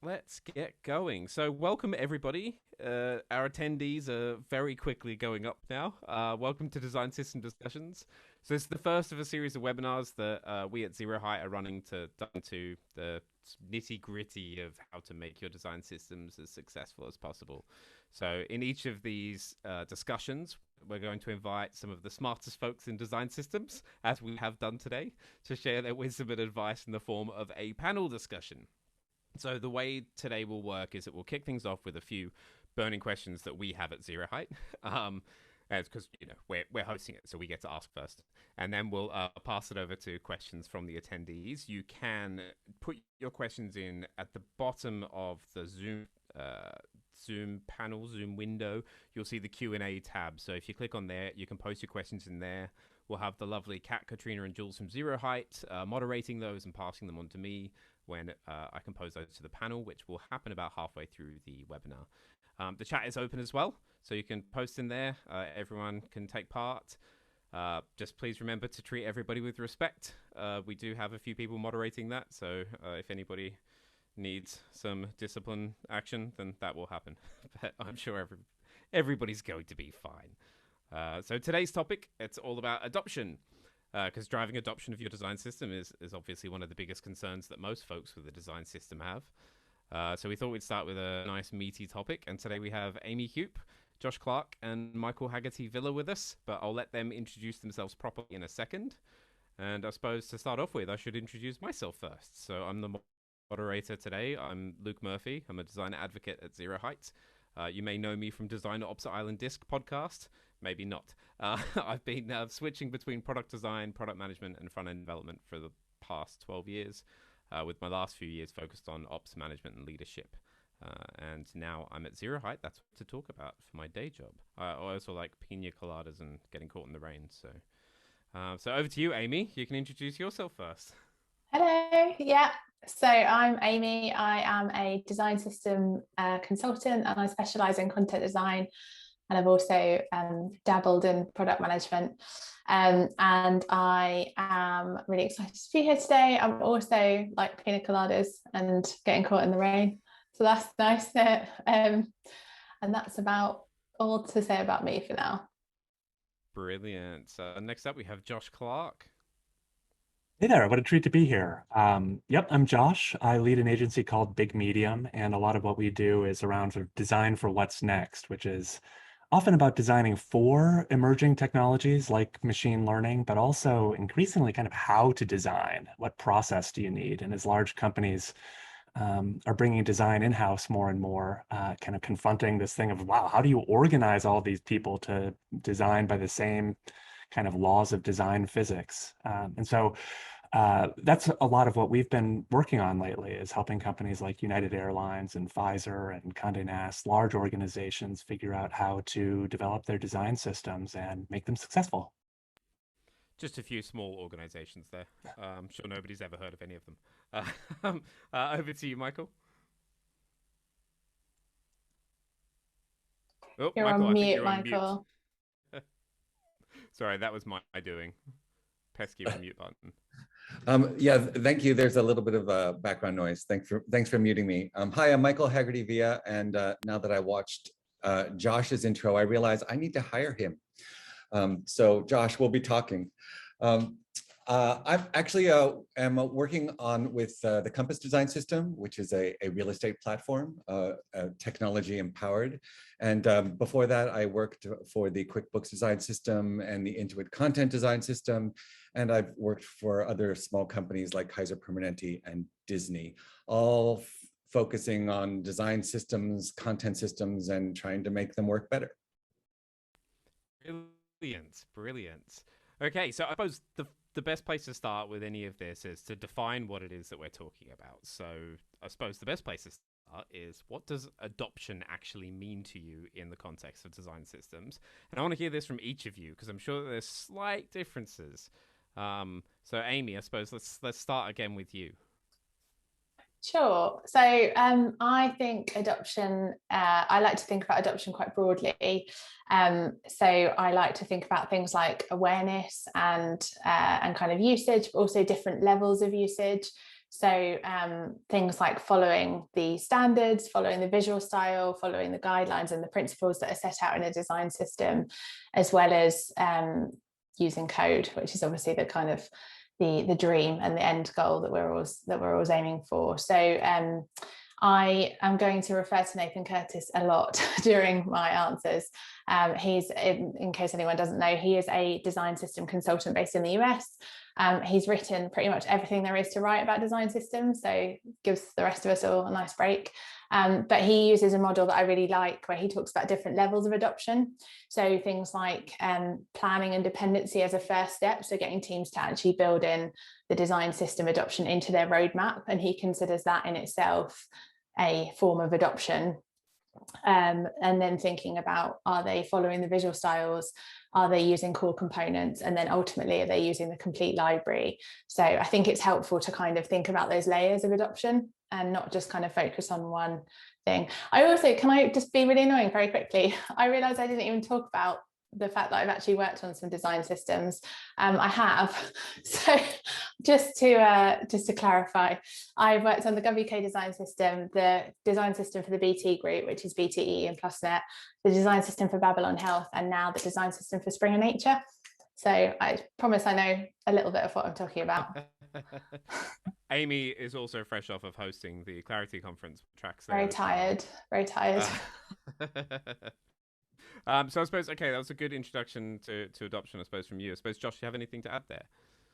let's get going. So welcome everybody. Our attendees are very quickly going up now. Welcome to Design System Discussions. So this is the first of a series of webinars that we at zeroheight are running to dive into the nitty-gritty of how to make your design systems as successful as possible. So in each of these discussions, we're going to invite some of the smartest folks in design systems, as we have done today, to share their wisdom and advice in the form of a panel discussion. So the way today will work is it will kick things off with a few burning questions that we have at zeroheight, because we're hosting it, so we get to ask first, and then we'll pass it over to questions from the attendees. You can put your questions in at the bottom of the Zoom panel, Zoom window. You'll see the Q&A tab. So if you click on there, you can post your questions in there. We'll have the lovely Kat, Katrina, and Jules from zeroheight moderating those and passing them on to me when I can pose those to the panel, which will happen about halfway through the webinar. The chat is open as well, so you can post in there. Everyone can take part. Just please remember to treat everybody with respect. We do have a few people moderating that, so if anybody needs some discipline action, then that will happen. But I'm sure everybody's going to be fine. So today's topic, it's all about adoption, because driving adoption of your design system is obviously one of the biggest concerns that most folks with a design system have. So we thought we'd start with a nice meaty topic, and today we have Amy Hupe, Josh Clark, and Michael Haggerty-Villa with us, but I'll let them introduce themselves properly in a second. And I suppose to start off with, I should introduce myself first. So I'm the moderator today. I'm Luke Murphy. I'm a design advocate at zeroheight. You may know me from Design Opposite Island Disc podcast. Maybe not. I've been switching between product design, product management, and front-end development for the past 12 years, with my last few years focused on ops management and leadership. And now I'm at zeroheight. That's what to talk about for my day job. I also like pina coladas and getting caught in the rain. So over to you, Amy. You can introduce yourself first. Hello. Yeah. So I'm Amy. I am a design system consultant, and I specialize in content design. And I've also dabbled in product management. And I am really excited to be here today. I'm also like pina coladas and getting caught in the rain. So that's nice. And that's about all to say about me for now. Brilliant. Next up, we have Josh Clark. Hey there, what a treat to be here. Yep, I'm Josh. I lead an agency called Big Medium, and a lot of what we do is around sort of design for what's next, which is often about designing for emerging technologies like machine learning, but also increasingly kind of how to design. What process do you need? And as large companies are bringing design in-house more and more, kind of confronting this thing of, wow, how do you organize all these people to design by the same kind of laws of design physics? And so that's a lot of what we've been working on lately, is helping companies like United Airlines and Pfizer and Condé Nast, large organizations, figure out how to develop their design systems and make them successful. Just a few small organizations there. I'm sure nobody's ever heard of any of them. Over to you, Michael. Oh, you're Michael, on mute, Michael. Mute. Sorry, that was my doing. Pesky mute button. Yeah, thank you. There's a little bit of background noise. Thanks for muting me. Hi, I'm Michael Haggerty-Villa, and now that I watched Josh's intro, I realized I need to hire him. So Josh, we'll be talking. I actually am working with the Compass Design System, which is a real estate platform, technology empowered. And before that, I worked for the QuickBooks Design System and the Intuit Content Design System. And I've worked for other small companies like Kaiser Permanente and Disney, all focusing on design systems, content systems, and trying to make them work better. Brilliant, brilliant. Okay, so I suppose the best place to start with any of this is to define what it is that we're talking about. So I suppose the best place to start is, what does adoption actually mean to you in the context of design systems? And I want to hear this from each of you, because I'm sure that there's slight differences. So Amy, I suppose let's start again with you. Sure. So I think adoption, I like to think about adoption quite broadly. So I like to think about things like awareness and kind of usage, but also different levels of usage. So things like following the standards, following the visual style, following the guidelines and the principles that are set out in a design system, as well as using code, which is obviously the kind of the dream and the end goal that we're always aiming for. So I am going to refer to Nathan Curtis a lot during my answers. He's, in case anyone doesn't know, he is a design system consultant based in the US. He's written pretty much everything there is to write about design systems, so gives the rest of us all a nice break. But he uses a model that I really like, where he talks about different levels of adoption. So things like planning and dependency as a first step, so getting teams to actually build in the design system adoption into their roadmap, and he considers that in itself a form of adoption. And then thinking about, are they following the visual styles? Are they using core components? And then ultimately, are they using the complete library? So I think it's helpful to kind of think about those layers of adoption and not just kind of focus on one thing. I also, can I just be really annoying very quickly? I realized I didn't even talk about the fact that I've actually worked on some design systems. I have. So just to clarify, I've worked on the GovUK design system, the design system for the BT group, which is BTE and PlusNet, the design system for Babylon Health, and now the design system for Springer Nature. So I promise I know a little bit of what I'm talking about. Amy is also fresh off of hosting the Clarity conference tracks. Very tired, very tired. So I suppose, okay, that was a good introduction to adoption, I suppose, from you. I suppose, Josh, do you have anything to add there?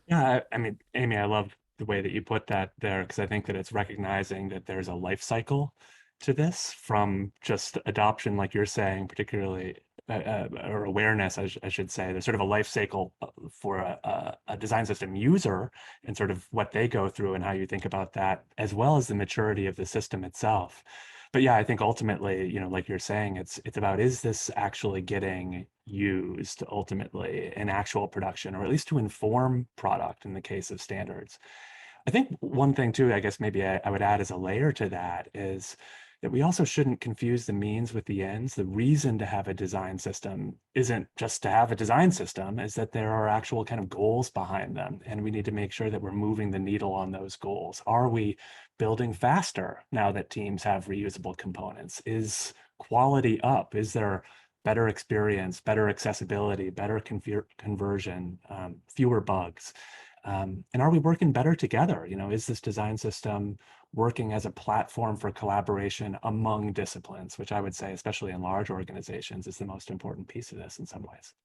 Yeah, I mean, Amy, I love the way that you put that there, because I think that it's recognizing that there's a life cycle to this, from just adoption, like you're saying, particularly, or awareness, I should say. There's sort of a life cycle for a design system user and sort of what they go through and how you think about that, as well as the maturity of the system itself. But yeah, I think ultimately, you know, like you're saying, it's about, is this actually getting used ultimately in actual production, or at least to inform product in the case of standards? I think one thing too, I guess maybe I would add as a layer to that, is that we also shouldn't confuse the means with the ends. The reason to have a design system isn't just to have a design system, is that there are actual kind of goals behind them. And we need to make sure that we're moving the needle on those goals. Are we building faster now that teams have reusable components? Is quality up? Is there better experience, better accessibility, better conversion, fewer bugs? And are we working better together? You know, is this design system working as a platform for collaboration among disciplines, which I would say, especially in large organizations, is the most important piece of this in some ways.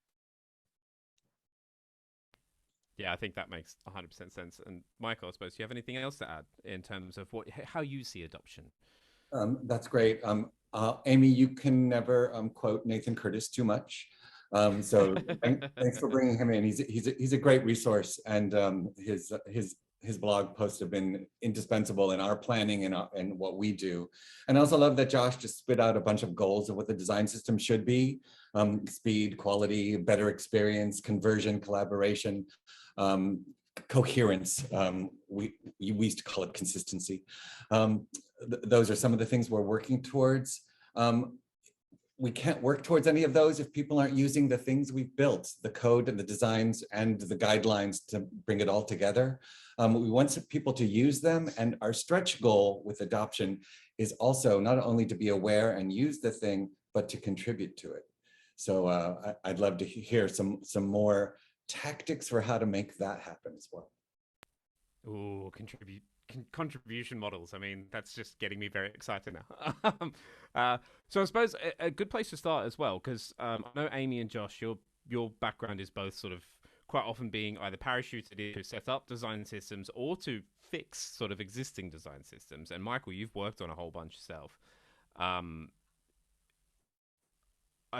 Yeah, I think that makes 100% sense. And Michael, I suppose, do you have anything else to add in terms of how you see adoption? That's great. Amy, you can never quote Nathan Curtis too much. So thanks for bringing him in. He's a great resource, and his blog posts have been indispensable in our planning and what we do. And I also love that Josh just spit out a bunch of goals of what the design system should be: speed, quality, better experience, conversion, collaboration, coherence. We used to call it consistency. Those are some of the things we're working towards. We can't work towards any of those if people aren't using the things we've built, the code and the designs and the guidelines to bring it all together. We want people to use them, and our stretch goal with adoption is also not only to be aware and use the thing, but to contribute to it. So I'd love to hear some more tactics for how to make that happen as well. Ooh, contribution models. I mean, that's just getting me very excited now. So I suppose a good place to start as well, because I know Amy and Josh, your background is both sort of quite often being either parachuted in to set up design systems or to fix sort of existing design systems. And Michael, you've worked on a whole bunch yourself. I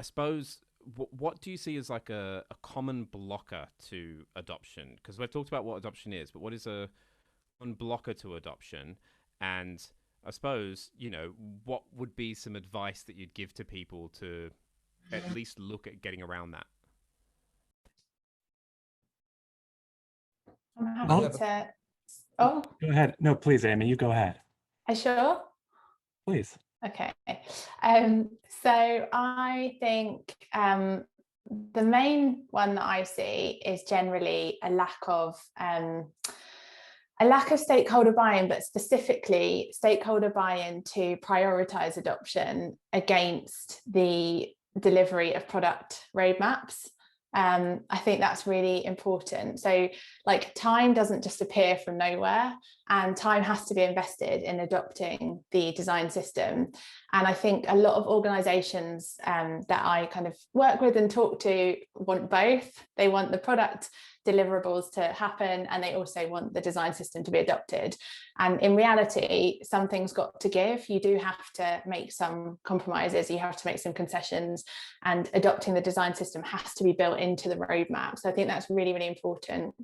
suppose, what do you see as like a common blocker to adoption? Because we've talked about what adoption is, but what is one blocker to adoption? And I suppose, you know, what would be some advice that you'd give to people to at least look at getting around that? I'm happy to. Oh, go ahead. No, please, Amy, you go ahead. Are you sure? Please. Okay. So I think the main one that I see is generally a lack of a lack of stakeholder buy-in, but specifically stakeholder buy-in to prioritize adoption against the delivery of product roadmaps. I think that's really important. So like time doesn't just appear from nowhere, and time has to be invested in adopting the design system. And I think a lot of organizations that I kind of work with and talk to want both. They want the product deliverables to happen, and they also want the design system to be adopted. And in reality, something's got to give. You do have to make some compromises, you have to make some concessions, and adopting the design system has to be built into the roadmap. So I think that's really, really important.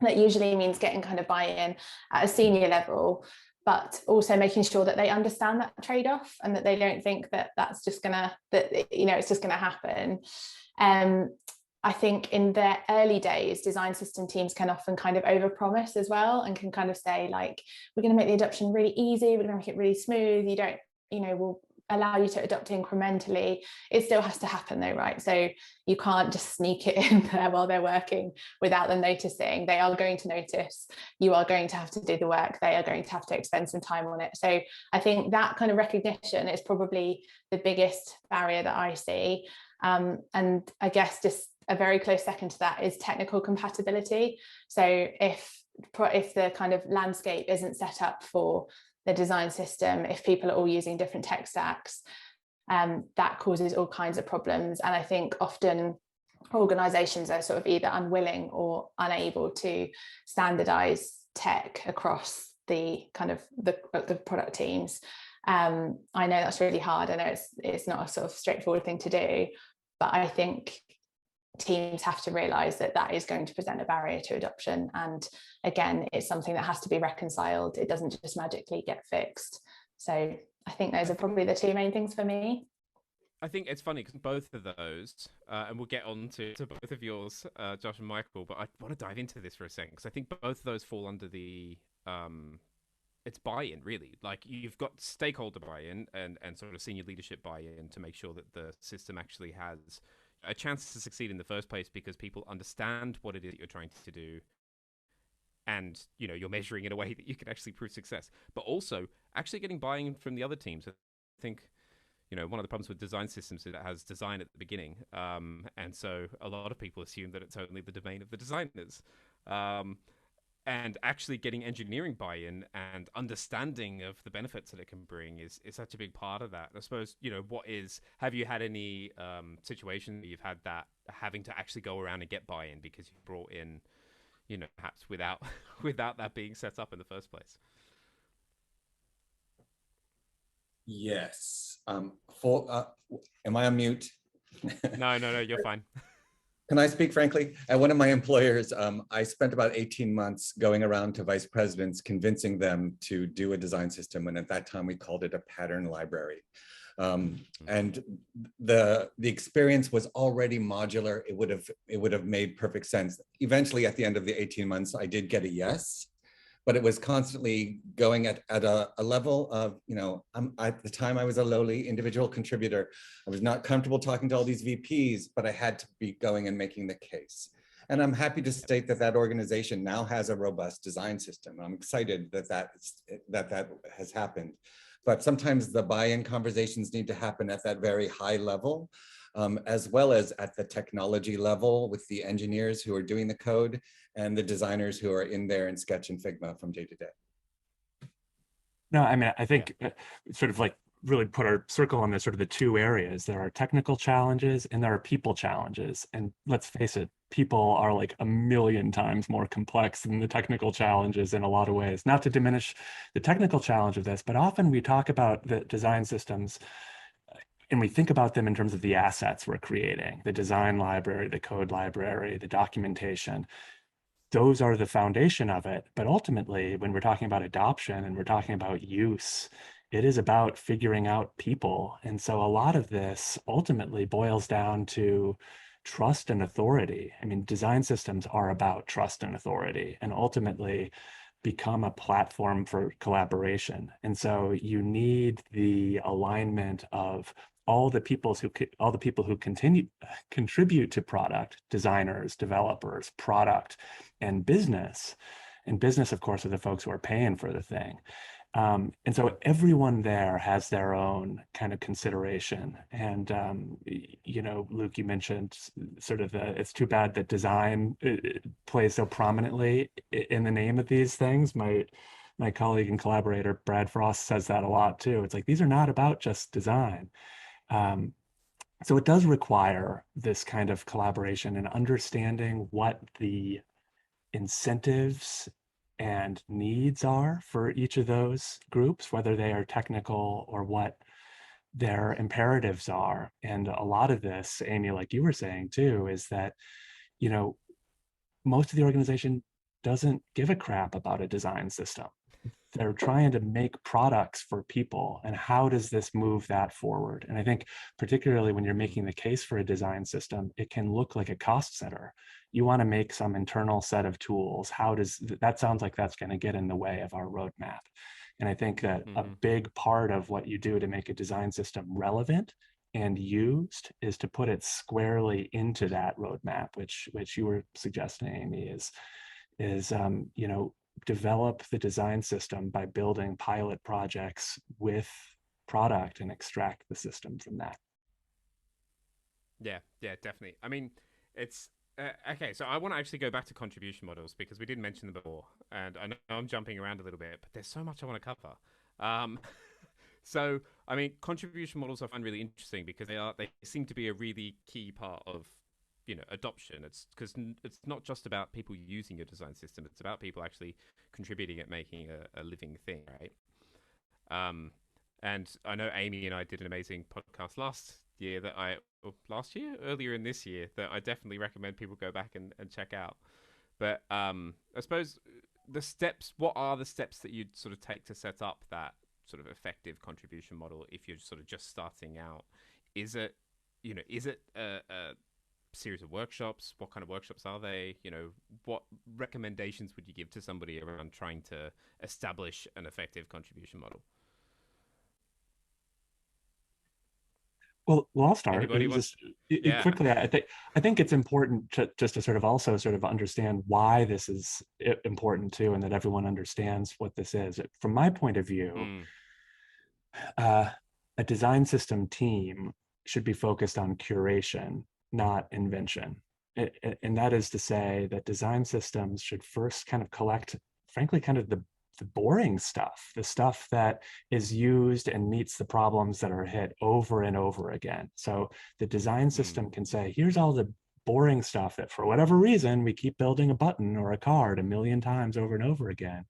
That usually means getting kind of buy-in at a senior level, but also making sure that they understand that trade-off and that they don't think that that's just gonna, that, you know, it's just gonna happen. I think in the early days, design system teams can often kind of overpromise as well, and can kind of say like, we're going to make the adoption really easy, we're going to make it really smooth, you don't, you know, we'll allow you to adopt incrementally. It still has to happen though, right? So you can't just sneak it in there while they're working without them noticing. They are going to notice, you are going to have to do the work, they are going to have to expend some time on it. So I think that kind of recognition is probably the biggest barrier that I see. And I guess just a very close second to that is technical compatibility. So if the kind of landscape isn't set up for the design system, if people are all using different tech stacks, that causes all kinds of problems. And I think often organizations are sort of either unwilling or unable to standardize tech across the kind of the product teams. I know that's really hard. I know it's not a sort of straightforward thing to do, but I think teams have to realize that that is going to present a barrier to adoption. And again, it's something that has to be reconciled. It doesn't just magically get fixed. So I think those are probably the two main things for me. I think it's funny because both of those, and we'll get on to both of yours, Josh and Michael, but I want to dive into this for a second because I think both of those fall under the it's buy-in, really. Like you've got stakeholder buy-in and sort of senior leadership buy-in to make sure that the system actually has a chance to succeed in the first place, because people understand what it is that you're trying to do, and you know you're measuring in a way that you can actually prove success. But also actually getting buy-in from the other teams. I think, you know, one of the problems with design systems is it has design at the beginning, and so a lot of people assume that it's only the domain of the designers. And actually getting engineering buy-in and understanding of the benefits that it can bring is such a big part of that. I suppose, you know, have you had any situation that you've had that having to actually go around and get buy-in because you brought in, you know, perhaps without that being set up in the first place? Yes. Am I on mute? No, you're fine. Can I speak frankly? At one of my employers, I spent about 18 months going around to vice presidents, convincing them to do a design system. And at that time, we called it a pattern library. And the experience was already modular. It would have made perfect sense. Eventually, at the end of the 18 months, I did get a yes, but it was constantly going at a level of, you know, at the time I was a lowly individual contributor. I was not comfortable talking to all these VPs, but I had to be going and making the case. And I'm happy to state that that organization now has a robust design system. I'm excited that has happened. But sometimes the buy-in conversations need to happen at that very high level, as well as at the technology level with the engineers who are doing the code and the designers who are in there in Sketch and Figma from day to day. No, I mean, I think sort of like really put our circle on this sort of the two areas. There are technical challenges and there are people challenges. And let's face it, people are like a million times more complex than the technical challenges in a lot of ways. Not to diminish the technical challenge of this, but often we talk about the design systems and we think about them in terms of the assets we're creating, the design library, the code library, the documentation. Those are the foundation of it. But ultimately, when we're talking about adoption and we're talking about use, it is about figuring out people. And so a lot of this ultimately boils down to trust and authority. I mean, design systems are about trust and authority, and ultimately become a platform for collaboration. And so you need the alignment of all the people who contribute to product, designers, developers, product, and business. And business, of course, are the folks who are paying for the thing. And so everyone there has their own kind of consideration. And, you know, Luke, you mentioned sort of it's too bad that design plays so prominently in the name of these things. My colleague and collaborator, Brad Frost, says that a lot too. It's like, these are not about just design. So it does require this kind of collaboration and understanding what the incentives and needs are for each of those groups, whether they are technical or what their imperatives are. And a lot of this, Amy, like you were saying too, is that, you know, most of the organization doesn't give a crap about a design system. They're trying to make products for people, and how does this move that forward? And I think particularly when you're making the case for a design system, it can look like a cost center. You want to make some internal set of tools. How does that sounds like that's going to get in the way of our roadmap? And I think that a big part of what you do to make a design system relevant and used is to put it squarely into that roadmap, which you were suggesting, Amy, is you know, develop the design system by building pilot projects with product and extract the system from that. Yeah, definitely. I mean, it's okay. So I want to actually go back to contribution models because we didn't mention them before, and I know I'm jumping around a little bit, but there's so much I want to cover. So I mean, contribution models I find really interesting because they seem to be a really key part of, you know, adoption. It's because it's not just about people using your design system, it's about people actually contributing at making a living thing, right? And I know Amy and I did an amazing podcast earlier in this year, that I definitely recommend people go back and check out. But I suppose what are the steps that you'd sort of take to set up that sort of effective contribution model if you're sort of just starting out? Is it a series of workshops? What kind of workshops are they? You know, what recommendations would you give to somebody around trying to establish an effective contribution model? Well, I'll start. Anybody Quickly. I think it's important just to sort of also sort of understand why this is important too, and that everyone understands what this is. From my point of view, a design system team should be focused on curation, not invention. And that is to say that design systems should first kind of collect, frankly, kind of the boring stuff, the stuff that is used and meets the problems that are hit over and over again. So the design system can say, here's all the boring stuff that for whatever reason, we keep building a button or a card a million times over and over again.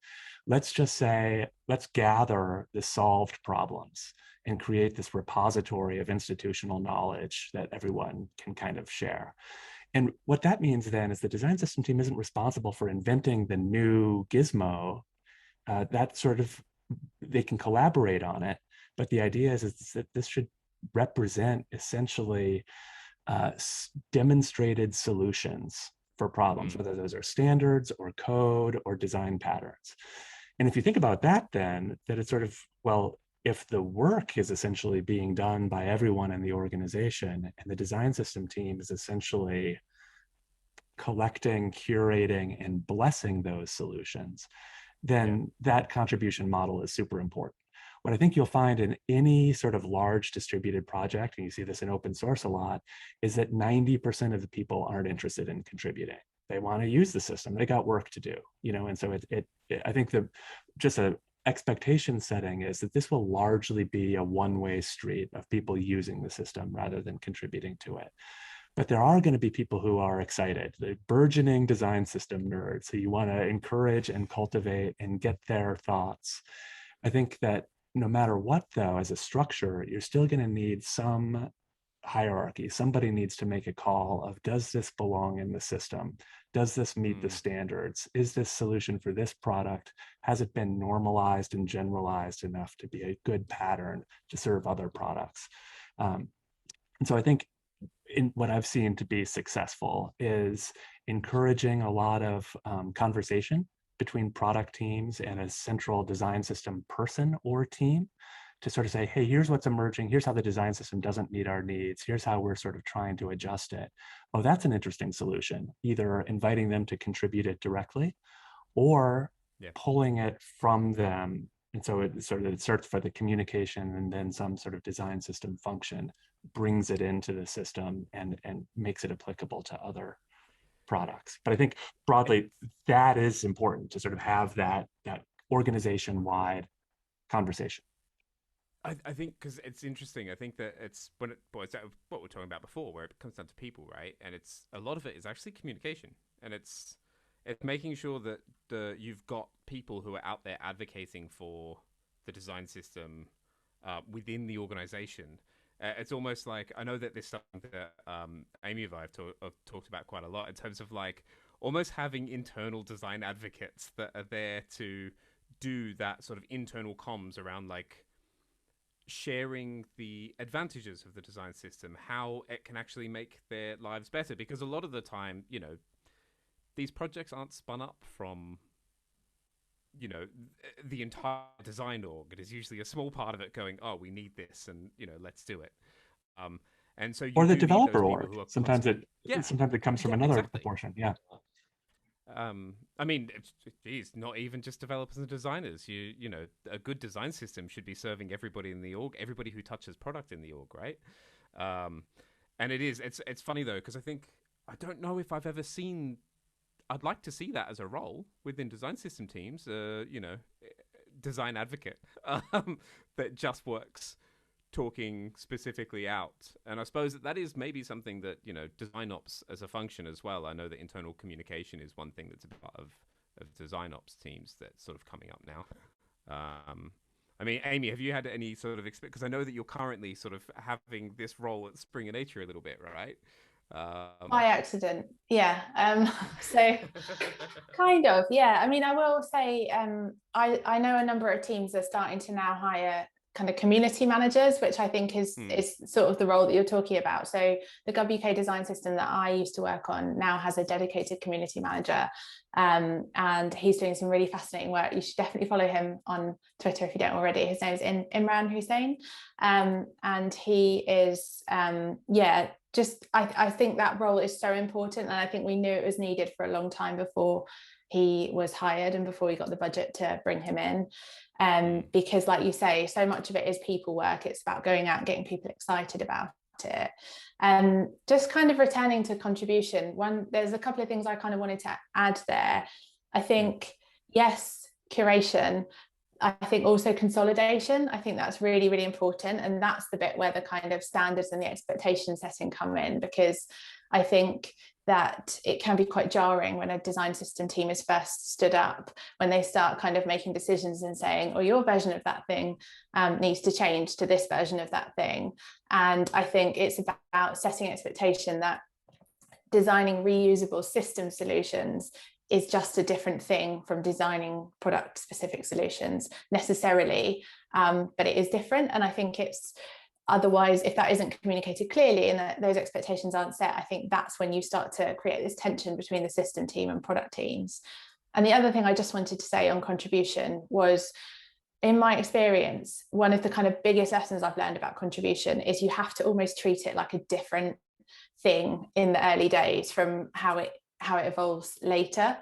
Let's just say, let's gather the solved problems and create this repository of institutional knowledge that everyone can kind of share. And what that means then is the design system team isn't responsible for inventing the new gizmo. That sort of, they can collaborate on it, but the idea is that this should represent essentially demonstrated solutions for problems, whether those are standards or code or design patterns. And if you think about that, then that it's sort of, well, if the work is essentially being done by everyone in the organization and the design system team is essentially collecting, curating, and blessing those solutions, then that contribution model is super important. What I think you'll find in any sort of large distributed project, and you see this in open source a lot, is that 90% of the people aren't interested in contributing. They want to use the system. They got work to do, you know, and so I think just a expectation setting is that this will largely be a one-way street of people using the system rather than contributing to it. But there are going to be people who are excited, the burgeoning design system nerds who you want to encourage and cultivate and get their thoughts. I think that no matter what, though, as a structure, you're still going to need some hierarchy. Somebody needs to make a call of, does this belong in the system? Does this meet the standards? Is this solution for this product? Has it been normalized and generalized enough to be a good pattern to serve other products? And so I think in what I've seen to be successful is encouraging a lot of conversation between product teams and a central design system person or team to sort of say, hey, here's what's emerging. Here's how the design system doesn't meet our needs. Here's how we're sort of trying to adjust it. Oh, that's an interesting solution. Either inviting them to contribute it directly or Yeah. pulling it from them. And so it sort of searches for the communication, and then some sort of design system function brings it into the system and makes it applicable to other products. But I think broadly, that is important to sort of have that organization-wide conversation. I think because it's interesting. I think that it's what we're talking about before, where it comes down to people, right? And it's a lot of it is actually communication, and it's making sure that you've got people who are out there advocating for the design system within the organization. It's almost like, I know that this is something that Amy and I have talked about quite a lot in terms of like almost having internal design advocates that are there to do that sort of internal comms around like sharing the advantages of the design system, how it can actually make their lives better. Because a lot of the time, you know, these projects aren't spun up from, you know, the entire design org. It is usually a small part of it going, oh, we need this, and, you know, let's do it. And so you or the do need those developer people org. who are Sometimes yeah, sometimes it comes from yeah, another exactly. proportion. Yeah. I mean, geez, not even just developers and designers. You know, a good design system should be serving everybody in the org, everybody who touches product in the org, right? And it's funny though, because I don't know if I've ever seen. I'd like to see that as a role within design system teams. You know, design advocate that just works talking specifically out. And I suppose that is maybe something that, you know, design ops as a function as well. I know that internal communication is one thing that's a part of design ops teams that's sort of coming up now. I mean, Amy, have you had any sort of experience? Because I know that you're currently sort of having this role at Springer Nature a little bit, right? By accident, yeah. So kind of, yeah. I mean, I will say I know a number of teams are starting to now hire kind of community managers, which I think is sort of the role that you're talking about. So the WK design system that I used to work on now has a dedicated community manager, and he's doing some really fascinating work. You should definitely follow him on Twitter if you don't already. His name is Imran Hussain, and he is I think that role is so important, and I think we knew it was needed for a long time before he was hired and before we got the budget to bring him in. Because like you say, so much of it is people work. It's about going out and getting people excited about it. Just kind of returning to contribution, there's a couple of things I kind of wanted to add there. I think, yes, curation. I think also consolidation. I think that's really, really important. And that's the bit where the kind of standards and the expectation setting come in, because I think that it can be quite jarring when a design system team is first stood up, when they start kind of making decisions and saying, oh, your version of that thing needs to change to this version of that thing. And I think it's about setting expectation that designing reusable system solutions is just a different thing from designing product specific solutions necessarily, but it is different. And I think it's otherwise, if that isn't communicated clearly and that those expectations aren't set, I think that's when you start to create this tension between the system team and product teams. And the other thing I just wanted to say on contribution was, in my experience, one of the kind of biggest lessons I've learned about contribution is you have to almost treat it like a different thing in the early days from how it evolves later.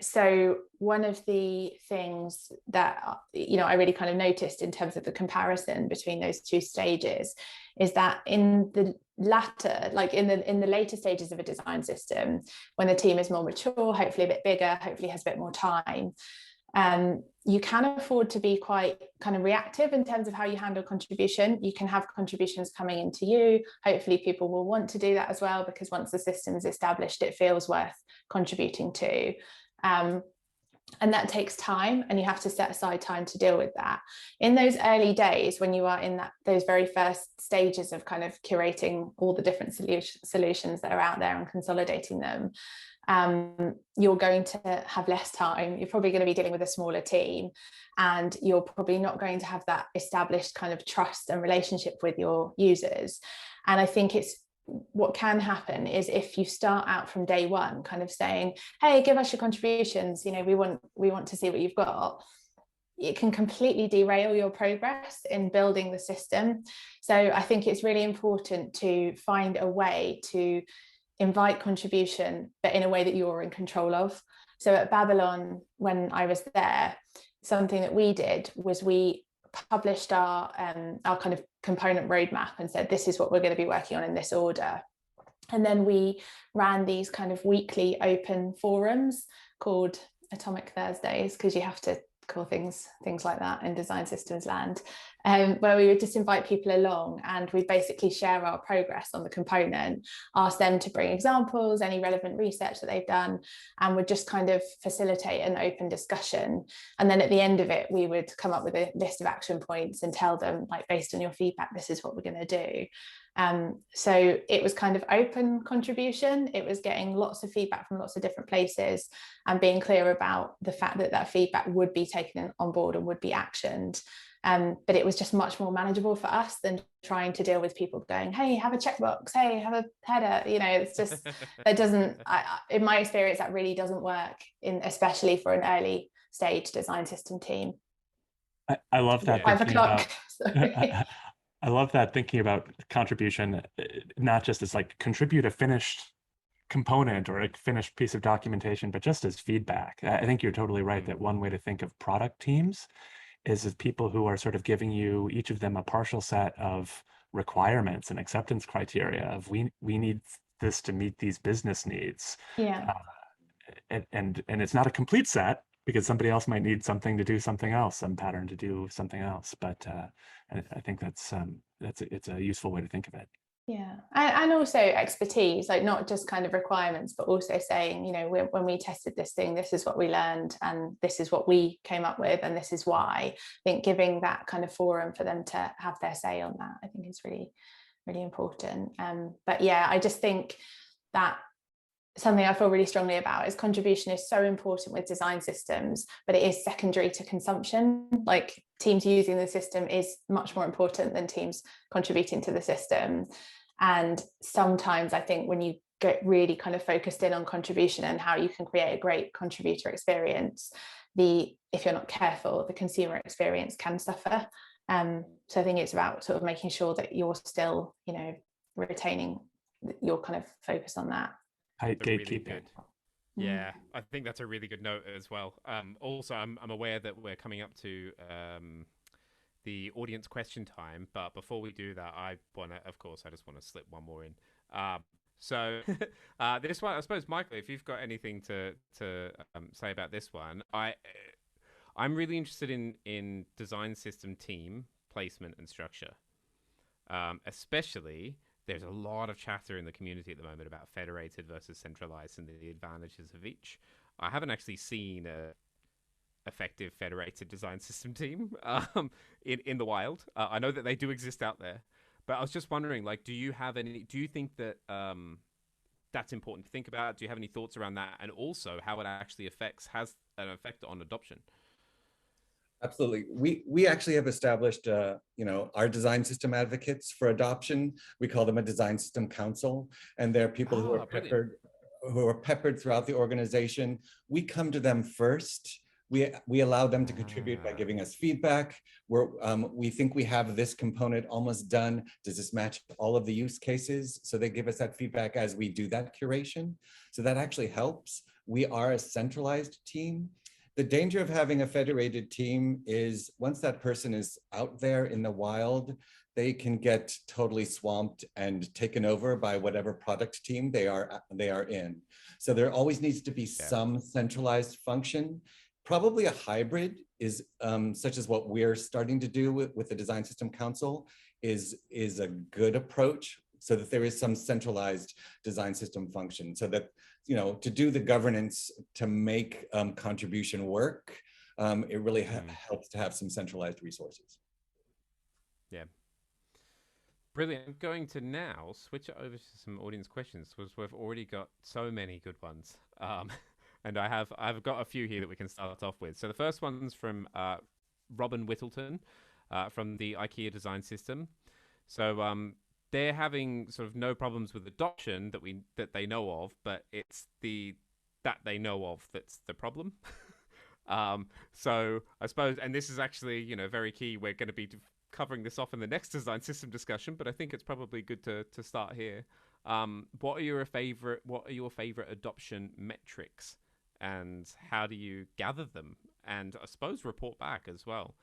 So one of the things that, you know, I really kind of noticed in terms of the comparison between those two stages is that in the latter, like in the later stages of a design system, when the team is more mature, hopefully a bit bigger, hopefully has a bit more time, you can afford to be quite kind of reactive in terms of how you handle contribution. You can have contributions coming into you. Hopefully people will want to do that as well, because once the system is established, it feels worth contributing to. And that takes time, and you have to set aside time to deal with that. In those early days, when you are in those very first stages of kind of curating all the different solutions that are out there and consolidating them, you're going to have less time. You're probably going to be dealing with a smaller team, and you're probably not going to have that established kind of trust and relationship with your users. And I think what can happen is if you start out from day one kind of saying, hey, give us your contributions, you know, we want to see what you've got, it can completely derail your progress in building the system. So I think it's really important to find a way to invite contribution, but in a way that you're in control of. So at Babylon, when I was there, something that we did was we published our kind of component roadmap and said, this is what we're going to be working on in this order. And then we ran these kind of weekly open forums called Atomic Thursdays, because you have to call things like that in design systems land, where we would just invite people along and we basically share our progress on the component, ask them to bring examples, any relevant research that they've done, and would just kind of facilitate an open discussion. And then at the end of it, we would come up with a list of action points and tell them, like, based on your feedback, this is what we're going to do. So it was kind of open contribution. It was getting lots of feedback from lots of different places and being clear about the fact that that feedback would be taken on board and would be actioned. But it was just much more manageable for us than trying to deal with people going, hey, have a checkbox, hey, have a header. You know, it's just, it doesn't, in my experience, that really doesn't work, especially for an early stage design system team. I love that. 5 o'clock. I love that, thinking about contribution, not just as like contribute a finished component or a finished piece of documentation, but just as feedback. I think you're totally right that one way to think of product teams is as people who are sort of giving you, each of them, a partial set of requirements and acceptance criteria of we need this to meet these business needs. Yeah. And it's not a complete set, because somebody else might need something to do something else, some pattern to do something else. But I think it's a useful way to think of it. Yeah, and also expertise, like not just kind of requirements, but also saying, you know, when we tested this thing, this is what we learned, and this is what we came up with, and this is why. I think giving that kind of forum for them to have their say on that, I think is really, really important. But yeah, I just think that something I feel really strongly about is contribution is so important with design systems, but it is secondary to consumption. Like, teams using the system is much more important than teams contributing to the system. And sometimes I think when you get really kind of focused in on contribution and how you can create a great contributor experience, if you're not careful, the consumer experience can suffer. So I think it's about sort of making sure that you're still, you know, retaining your kind of focus on that. Gatekeeping. Really, yeah, I think that's a really good note as well. Also, I'm aware that we're coming up to the audience question time, but before we do that, I just want to slip one more in. So this one, I suppose, Michael, if you've got anything to say about this one, I'm really interested in design system team placement and structure, especially. There's a lot of chatter in the community at the moment about federated versus centralized and the advantages of each. I haven't actually seen a effective federated design system team in the wild. I know that they do exist out there, but I was just wondering, like, do you think that that's important to think about? Do you have any thoughts around that? And also how it actually has an effect on adoption? Absolutely. We actually have established, our design system advocates for adoption. We call them a design system council, and they're people who are peppered throughout the organization. We come to them first. We allow them to contribute by giving us feedback. We think we have this component almost done. Does this match all of the use cases? So they give us that feedback as we do that curation. So that actually helps. We are a centralized team. The danger of having a federated team is once that person is out there in the wild, they can get totally swamped and taken over by whatever product team they are in. So there always needs to be some centralized function. Probably a hybrid is such as what we're starting to do with the Design System Council is a good approach, so that there is some centralized design system function, so that, you know, to do the governance to make contribution work, it really helps to have some centralized resources. Yeah. Brilliant. I'm going to now switch it over to some audience questions, because we've already got so many good ones. And I've got a few here that we can start off with. So the first one's from Robin Whittleton from the IKEA Design System. So they're having sort of no problems with adoption that they know of, but it's that they know of that's the problem. So I suppose, and this is actually, you know, very key. We're going to be covering this off in the next design system discussion, but I think it's probably good to start here. What are your favorite adoption metrics, and how do you gather them, and I suppose report back as well.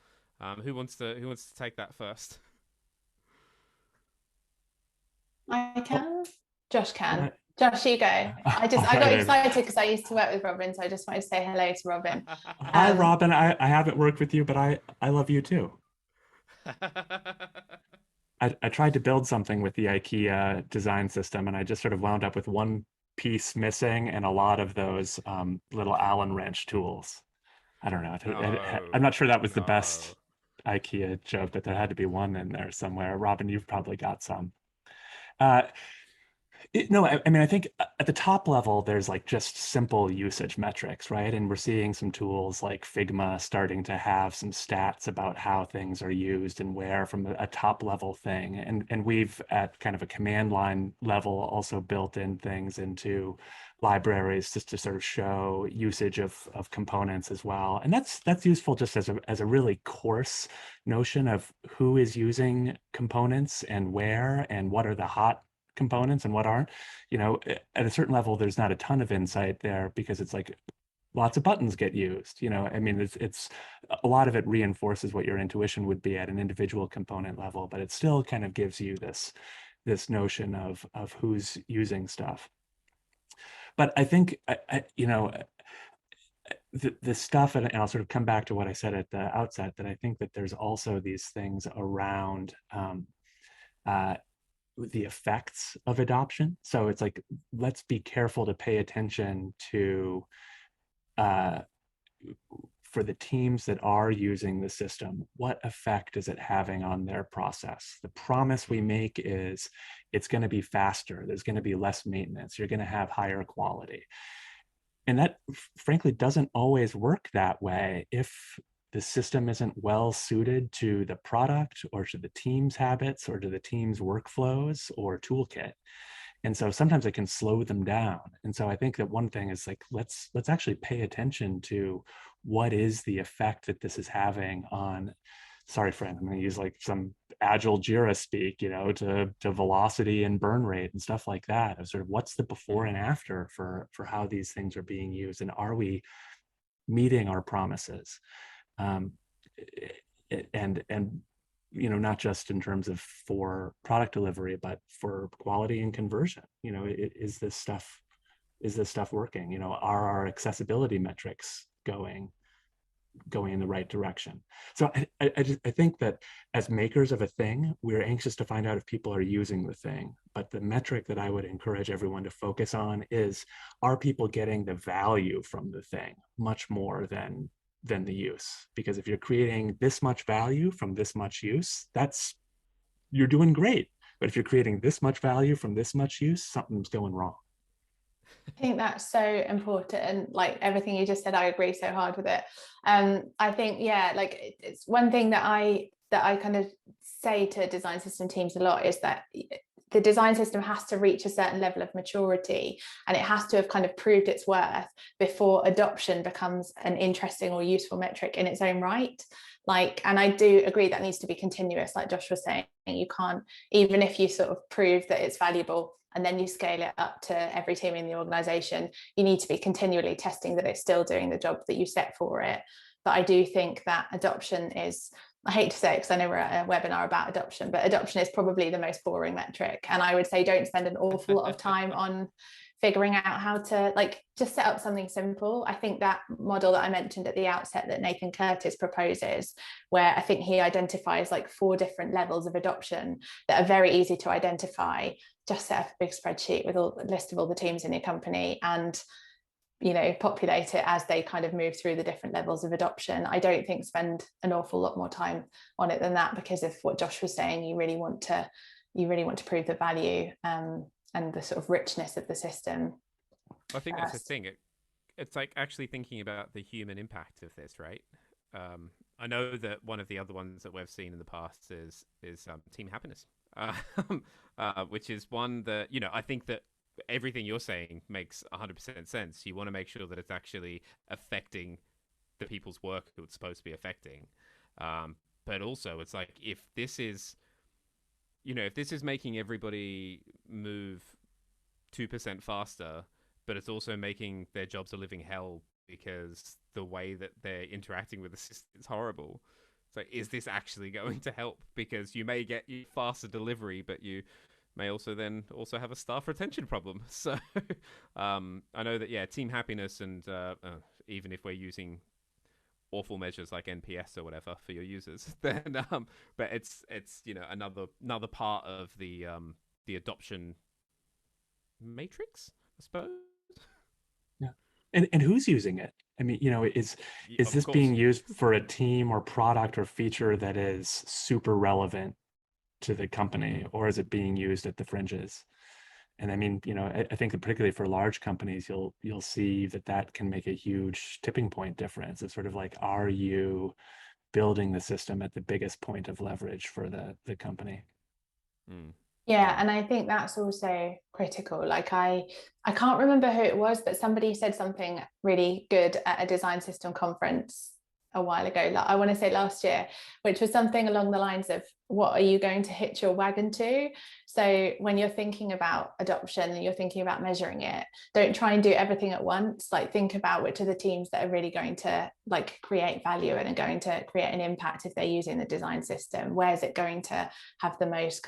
Who wants to take that first? I can. Josh can. Right. Josh, you go. I got excited because I used to work with Robin, so I just wanted to say hello to Robin. Hi, Robin. I haven't worked with you, but I love you too. I tried to build something with the IKEA design system, and I just sort of wound up with one piece missing and a lot of those little Allen wrench tools. I don't know. I'm not sure that was the best IKEA joke, but there had to be one in there somewhere. Robin, you've probably got some. No, I mean, I think at the top level, there's like just simple usage metrics, right? And we're seeing some tools like Figma starting to have some stats about how things are used and where from a top level thing. And we've at kind of a command line level also built in things into libraries just to sort of show usage of components as well. And that's useful just as a really coarse notion of who is using components and where and what are the hot components and what aren't. At a certain level, there's not a ton of insight there because it's like lots of buttons get used. I mean, it's a lot of it reinforces what your intuition would be at an individual component level, but it still kind of gives you this notion of who's using stuff. But I think the stuff, and I'll sort of come back to what I said at the outset, that I think that there's also these things around the effects of adoption. So it's like, let's be careful to pay attention to, for the teams that are using the system, what effect is it having on their process? The promise we make is it's going to be faster. There's going to be less maintenance. You're going to have higher quality. And that frankly doesn't always work that way if the system isn't well suited to the product or to the team's habits or to the team's workflows or toolkit. And so sometimes it can slow them down. And so I think that one thing is like, let's actually pay attention to what is the effect that this is having on, sorry, friend, I'm going to use like some agile Jira speak, to velocity and burn rate and stuff like that, of sort of what's the before and after for how these things are being used, and are we meeting our promises? And not just in terms of for product delivery, but for quality and conversion. Is this stuff working? Are our accessibility metrics going in the right direction? So I think that as makers of a thing, we're anxious to find out if people are using the thing. But the metric that I would encourage everyone to focus on is, are people getting the value from the thing much more than the use? Because if you're creating this much value from this much use, you're doing great. But if you're creating this much value from this much use, something's going wrong. I think that's so important, and like everything you just said, I agree so hard with it. I think, yeah, like it's one thing that I kind of say to design system teams a lot is that the design system has to reach a certain level of maturity, and it has to have kind of proved its worth before adoption becomes an interesting or useful metric in its own right. And I do agree that needs to be continuous, like Josh was saying. You can't, even if you sort of prove that it's valuable and then you scale it up to every team in the organization, you need to be continually testing that it's still doing the job that you set for it. But I do think that adoption is, I hate to say it because I know we're at a webinar about adoption, but adoption is probably the most boring metric. And I would say don't spend an awful lot of time on figuring out how to just set up something simple. I think that model that I mentioned at the outset that Nathan Curtis proposes, where I think he identifies 4 different levels of adoption that are very easy to identify. Just set up a big spreadsheet with a list of all the teams in your company and populate it as they kind of move through the different levels of adoption. I don't think spend an awful lot more time on it than that, because of what Josh was saying. You really want to prove the value and the sort of richness of the system. I think that's the thing. It's like actually thinking about the human impact of this, right? I know that one of the other ones that we've seen in the past is team happiness, which is one that I think that everything you're saying makes 100% sense. You want to make sure that it's actually affecting the people's work who it's supposed to be affecting, but also it's like if this is making everybody move 2% faster, but it's also making their jobs a living hell because the way that they're interacting with the system is horrible. So is this actually going to help? Because you may get faster delivery, but you may also then also have a staff retention problem. So I know that, yeah, team happiness and even if we're using awful measures like NPS or whatever for your users, then but it's another part of the adoption matrix, I suppose. Yeah. And who's using it? I mean, is this being used for a team or product or feature that is super relevant to the company, or is it being used at the fringes? And I mean, I think that particularly for large companies, you'll see that can make a huge tipping point difference. It's sort of like, are you building the system at the biggest point of leverage for the company? Yeah, and I think that's also critical. Like I can't remember who it was, but somebody said something really good at a design system conference a while ago, I want to say last year, which was something along the lines of, what are you going to hitch your wagon to? So when you're thinking about adoption and you're thinking about measuring it, don't try and do everything at once. Like, think about which are the teams that are really going to create value and are going to create an impact if they're using the design system. Where's it going to have the most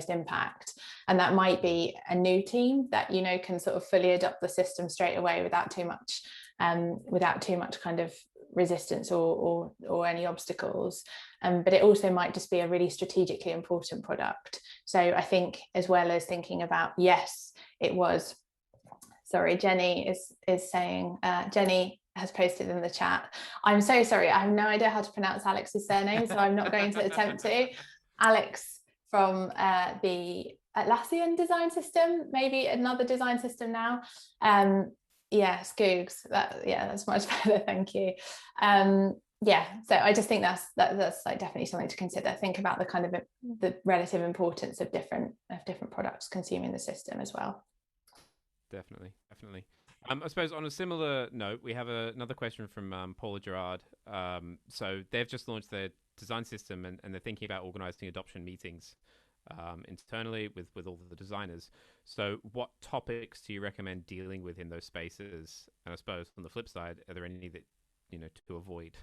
impact? And that might be a new team that can sort of fully adopt the system straight away without too much kind of resistance or any obstacles, but it also might just be a really strategically important product. So I think, as well as thinking about, yes, it was, sorry, Jenny is saying, Jenny has posted in the chat, I'm so sorry, I have no idea how to pronounce Alex's surname, so I'm not going to attempt to. Alex from the Atlassian design system, maybe another design system now. Yeah, Scoogs. That's much better. Thank you. Yeah, so I just think that's definitely something to consider. Think about the kind of the relative importance of different products consuming the system as well. Definitely. I suppose on a similar note, we have another question from Paula Gerard. So they've just launched their design system and they're thinking about organizing adoption meetings internally with all of the designers. So what topics do you recommend dealing with in those spaces? And I suppose on the flip side, are there any that to avoid?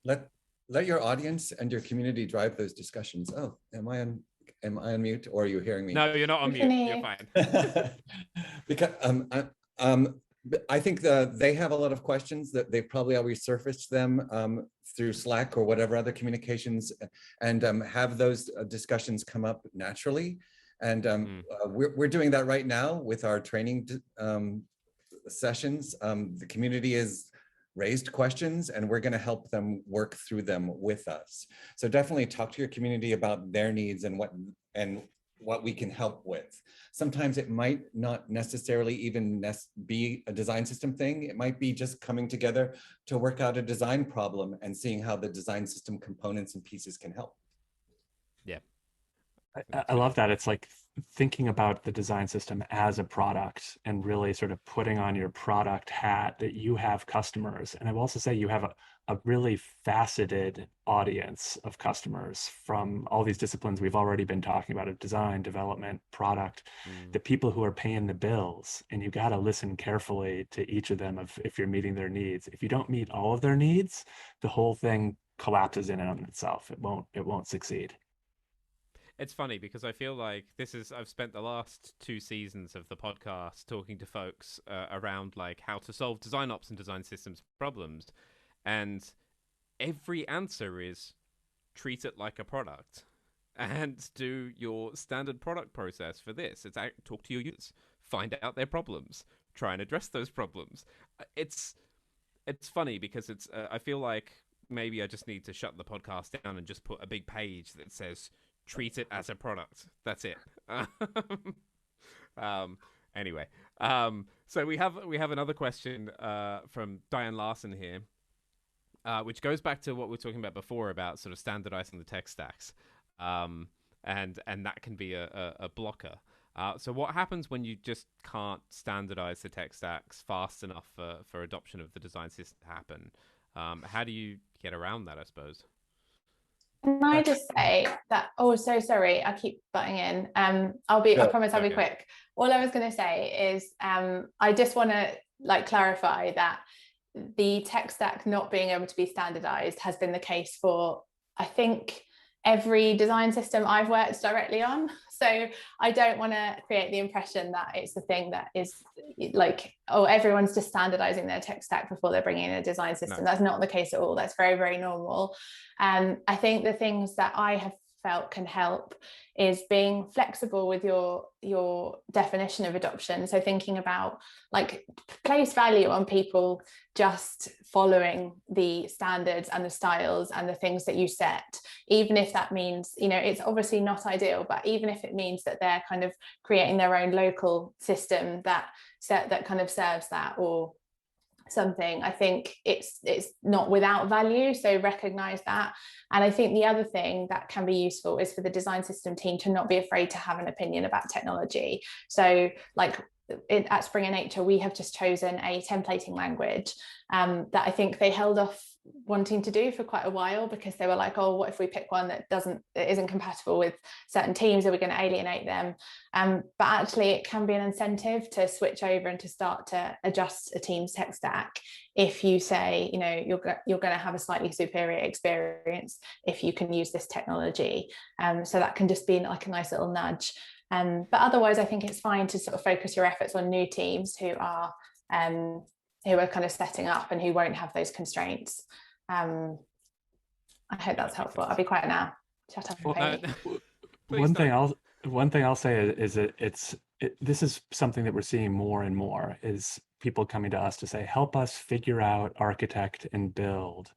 Let your audience and your community drive those discussions. Oh, am I on mute, or are you hearing me? No, you're not on mute. You're fine. Because I think they have a lot of questions that they've probably already surfaced them through Slack or whatever other communications, and have those discussions come up naturally. And we're doing that right now with our training sessions. The community has raised questions, and we're going to help them work through them with us. So definitely talk to your community about their needs and what we can help with. Sometimes it might not necessarily even be a design system thing. It might be just coming together to work out a design problem and seeing how the design system components and pieces can help. Yeah. I love that. It's like thinking about the design system as a product and really sort of putting on your product hat, that you have customers. And I will also say you have a really faceted audience of customers from all these disciplines we've already been talking about, of design, development, product, the people who are paying the bills. And you got to listen carefully to each of them if you're meeting their needs. If you don't meet all of their needs, the whole thing collapses in and of itself. It won't succeed. It's funny because I feel like I've spent the last 2 seasons of the podcast talking to folks around like how to solve design ops and design systems problems. And every answer is treat it like a product and do your standard product process for this. It's talk to your users, find out their problems, try and address those problems. It's funny because I feel like maybe I just need to shut the podcast down and just put a big page that says, treat it as a product. That's it. Anyway, so we have another question from Diane Larson here, which goes back to what we were talking about before about sort of standardizing the tech stacks, and that can be a blocker. So what happens when you just can't standardize the tech stacks fast enough for adoption of the design system to happen? How do you get around that, I suppose? Can I just say that, oh, so sorry, I keep butting in. I promise I'll be quick. All I was going to say is I just want to clarify that the tech stack not being able to be standardized has been the case for, I think, every design system I've worked directly on. So I don't want to create the impression that it's the thing that is everyone's just standardizing their tech stack before they're bringing in a design system. No. That's not the case at all. That's very, very normal. I think the things that I have felt can help is being flexible with your definition of adoption. So thinking about place value on people just following the standards and the styles and the things that you set, even if that means, it's obviously not ideal, but even if it means that they're kind of creating their own local system that kind of serves that or something, I think it's not without value. So recognize that. And I think the other thing that can be useful is for the design system team to not be afraid to have an opinion about technology. So at Springer Nature, we have just chosen a templating language that I think they held off wanting to do for quite a while because they were like, oh, what if we pick one that isn't compatible with certain teams? Are we going to alienate them? But actually it can be an incentive to switch over and to start to adjust a team's tech stack if you say, you're going to have a slightly superior experience if you can use this technology. So that can just be a nice little nudge. But otherwise, I think it's fine to sort of focus your efforts on new teams who are kind of setting up and who won't have those constraints. I hope that's helpful. I'll be quiet now. Shut up and pay me. One thing I'll say is this is something that we're seeing more and more is people coming to us to say, help us figure out, architect, and build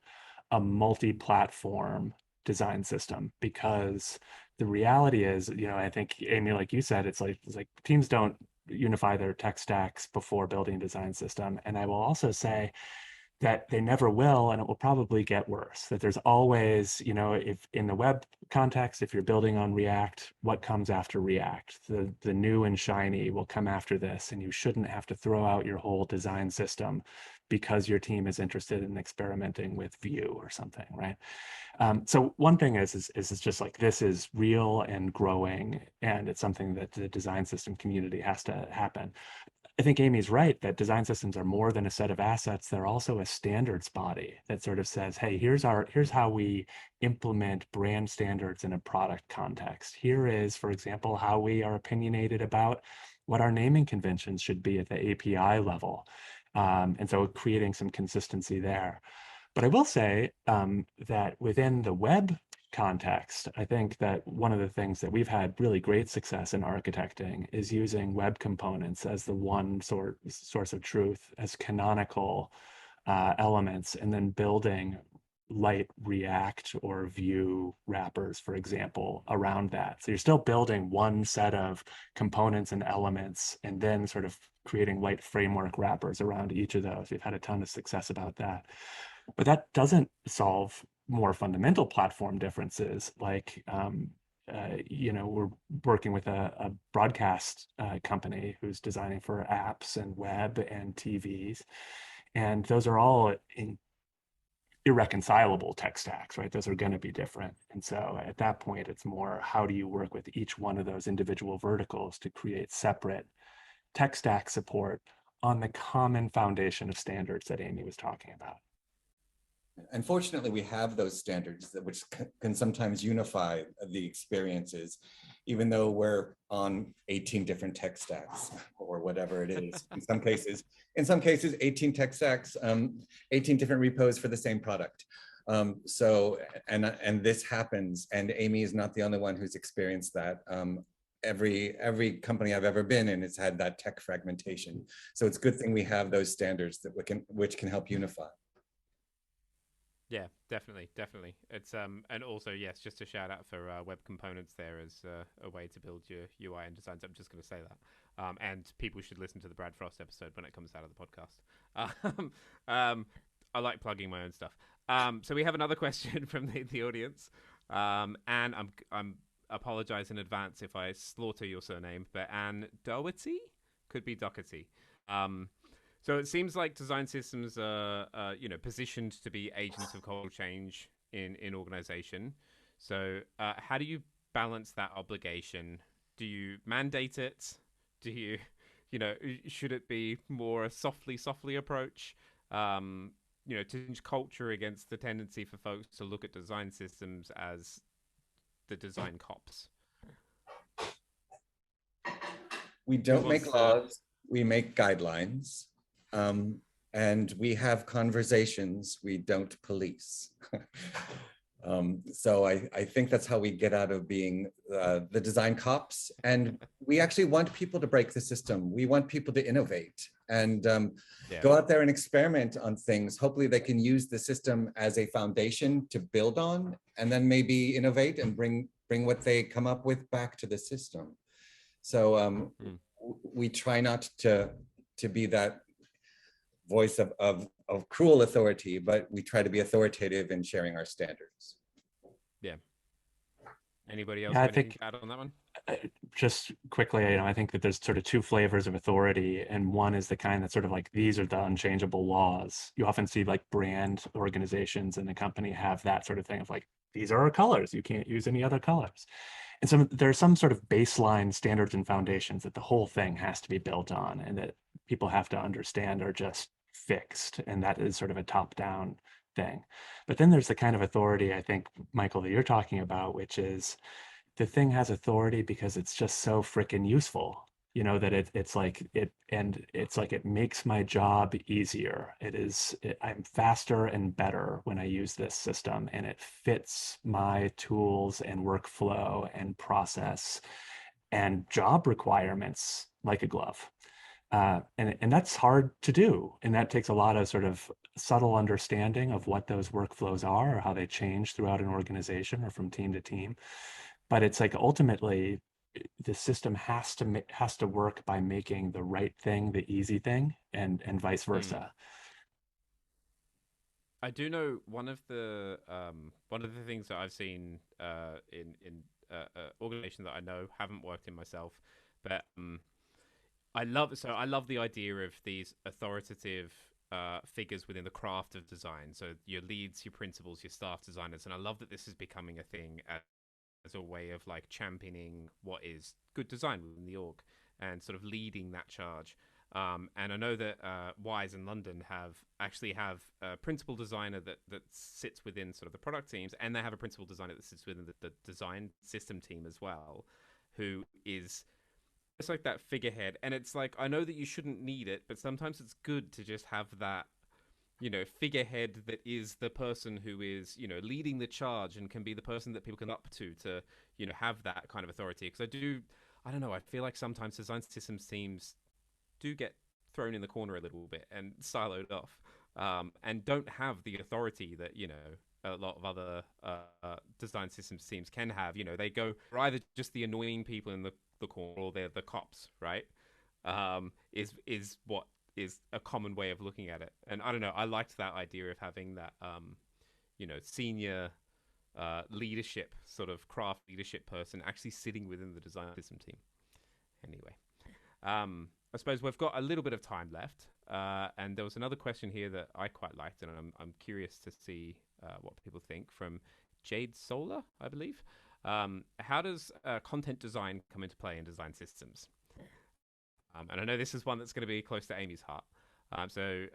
a multi-platform design system, because the reality is, I think, Amy, like you said, it's like teams don't unify their tech stacks before building a design system. And I will also say that they never will, and it will probably get worse. That there's always, if in the web context, if you're building on React, what comes after React? The new and shiny will come after this, and you shouldn't have to throw out your whole design system because your team is interested in experimenting with Vue or something, right? So one thing is it's just this is real and growing, and it's something that the design system community has to happen. I think Amy's right that design systems are more than a set of assets. They're also a standards body that sort of says, hey, here's how we implement brand standards in a product context. Here is, for example, how we are opinionated about what our naming conventions should be at the API level. And so creating some consistency there. But I will say that within the web context, I think that one of the things that we've had really great success in architecting is using web components as the one source of truth, as canonical elements, and then building light React or Vue wrappers, for example, around that. So you're still building one set of components and elements, and then sort of creating light framework wrappers around each of those. We've had a ton of success about that. But that doesn't solve more fundamental platform differences, like we're working with a broadcast company who's designing for apps and web and TVs, and those are all irreconcilable tech stacks, right? Those are going to be different. And so at that point, it's more, how do you work with each one of those individual verticals to create separate tech stack support on the common foundation of standards that Amy was talking about? Unfortunately, we have those standards which can sometimes unify the experiences, even though we're on 18 different tech stacks or whatever it is. In some cases, 18 tech stacks, 18 different repos for the same product. So this happens, and Amy is not the only one who's experienced that. Every company I've ever been in has had that tech fragmentation. So it's a good thing we have those standards which can help unify. Yeah, definitely. It's and also, yes, just a shout out for web components there as a way to build your UI and designs. I'm just going to say that, and people should listen to the Brad Frost episode when it comes out of the podcast. I like plugging my own stuff. So we have another question from the audience, and I'm apologize in advance if I slaughter your surname, but Anne Doherty, could be Doherty. So it seems like design systems are, positioned to be agents of cultural change in organization. So how do you balance that obligation? Do you mandate it? Do you, should it be more a softly approach? To change culture against the tendency for folks to look at design systems as the design cops. We don't make laws, we make guidelines. And we have conversations, we don't police. So I think that's how we get out of being the design cops. And we actually want people to break the system. We want people to innovate and go out there and experiment on things. Hopefully they can use the system as a foundation to build on, and then maybe innovate and bring what they come up with back to the system. So we try not to be that voice of cruel authority, but we try to be authoritative in sharing our standards. Yeah. Anybody else got anything to add on that one? Just quickly, I think that there's sort of two flavors of authority, and one is the kind that's sort of like, these are the unchangeable laws. You often see like brand organizations in the company have that sort of thing of like, these are our colors, you can't use any other colors. And so there's some sort of baseline standards and foundations that the whole thing has to be built on, and that people have to understand are just fixed, and that is sort of a top-down thing. But then there's the kind of authority, I think, Michael, that you're talking about, which is the thing has authority because it's just so freaking useful, that it's like it makes my job easier. I'm faster and better when I use this system, and it fits my tools and workflow and process and job requirements like a glove. And that's hard to do. And that takes a lot of sort of subtle understanding of what those workflows are or how they change throughout an organization or from team to team. But it's like, ultimately, the system has to work by making the right thing the easy thing, and vice versa. I do know one of the things that I've seen in organizations that I know, haven't worked in myself, but I love the idea of these authoritative figures within the craft of design. So your leads, your principals, your staff designers, and I love that this is becoming a thing as a way of like championing what is good design within the org and sort of leading that charge. And I know that Wise in London have a principal designer that sits within sort of the product teams, and they have a principal designer that sits within the design system team as well, who is it's like that figurehead. And it's like, I know that you shouldn't need it, but sometimes it's good to just have that, figurehead that is the person who is, leading the charge and can be the person that people can up to have that kind of authority. Because I don't know, I feel like sometimes design systems teams do get thrown in the corner a little bit and siloed off, and don't have the authority that, a lot of other design systems teams can have. They go for either just the annoying people in the corner, or they're the cops, right? Is what is a common way of looking at it. And I don't know, I liked that idea of having that, senior leadership, sort of craft leadership person actually sitting within the design system team. Anyway, I suppose we've got a little bit of time left, and there was another question here that I quite liked, and I'm curious to see what people think, from Jade Solar, I believe. How does content design come into play in design systems? And I know this is one that's going to be close to Amy's heart. So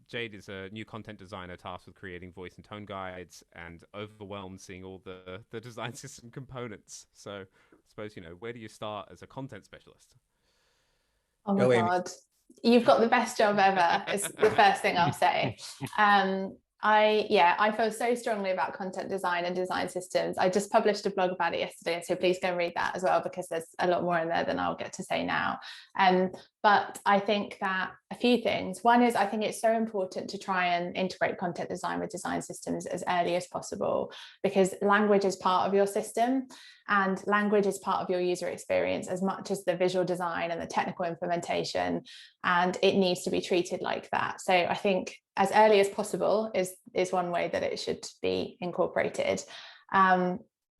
Jade is a new content designer tasked with creating voice and tone guides, and overwhelmed seeing all the design system components. So I suppose, where do you start as a content specialist? Oh my God, you've got the best job ever, is the first thing I'll say. I feel so strongly about content design and design systems. I just published a blog about it yesterday, so please go read that as well, because there's a lot more in there than I'll get to say now. But I think that a few things. One is, I think it's so important to try and integrate content design with design systems as early as possible, because language is part of your system, and language is part of your user experience as much as the visual design and the technical implementation, and it needs to be treated like that. So I think as early as possible is one way that it should be incorporated.